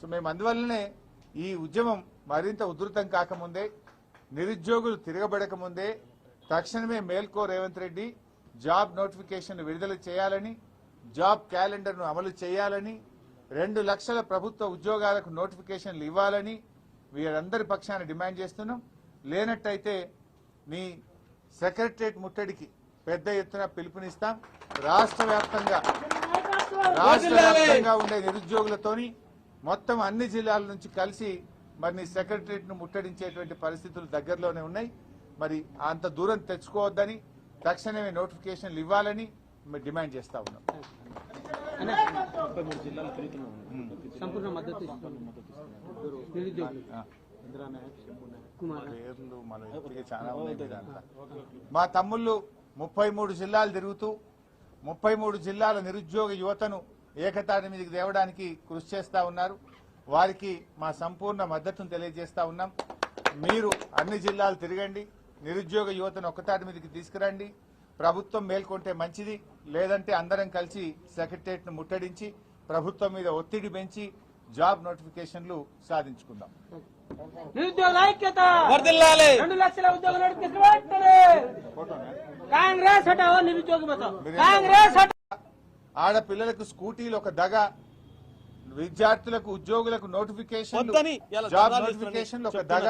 So మేము అందువల్లనే ఈ ఉద్యమం మరింత ఉధృతం కాకముందే, నిరుద్యోగులు తిరగబడక ముందే తక్షణమే మేల్కో రేవంత్ రెడ్డి జాబ్ నోటిఫికేషన్ విడుదల చేయాలని, జాబ్ క్యాలెండర్ను అమలు చేయాలని, 2 లక్షల ప్రభుత్వ ఉద్యోగాలకు నోటిఫికేషన్లు ఇవ్వాలని వీరందరి పక్షాన డిమాండ్ చేస్తున్నాం. లేనట్టయితే నీ సెక్రటరియట్ ముట్టడికి పెద్ద ఎత్తున పిలుపునిస్తాం. రాష్ట్ర వ్యాప్తంగా ఉండే నిరుద్యోగులతోని మొత్తం అన్ని జిల్లాల నుంచి కలిసి మరి నీ సెక్రటరియట్ ను ముట్టడించేటువంటి పరిస్థితులు దగ్గరలోనే ఉన్నాయి. మరి అంత దూరం తెచ్చుకోవద్దని, తక్షణమే నోటిఫికేషన్లు ఇవ్వాలని మేము డిమాండ్ చేస్తా ఉన్నాం. మా తమ్ముళ్ళు 33 జిల్లాలు తిరుగుతూ 33 జిల్లాల నిరుద్యోగ యువతను ఏకతాటి మీదకి తేవడానికి కృషి చేస్తా ఉన్నారు. వారికి మా సంపూర్ణ మద్దతును తెలియజేస్తా ఉన్నాం. మీరు అన్ని జిల్లాలు తిరగండి, నిరుద్యోగ యువతను ఒక్కతాటి మీదకి తీసుకురండి. ప్రభుత్వం మేల్కొంటే మంచిది, లేదంటే అందరం కలిసి సెక్రటరియట్ ను ముట్టడించి ప్రభుత్వం మీద ఒత్తిడి పెంచి జాబ్ నోటిఫికేషన్లు సాధించుకుందాం. నిరుద్యోగ ఐక్యత వర్ధిల్లాలి. 2 లక్షల ఉద్యోగ నోటిఫికేషన్ కాంగ్రెస్ హటావో నిరుద్యోగ బచావో. కాంగ్రెస్ ఆడపిల్లలకు స్కూటీలు ఒక దగ, విద్యార్థులకు ఉద్యోగులకు నోటిఫికేషన్, జాబ్ నోటిఫికేషన్ ఒక దగ.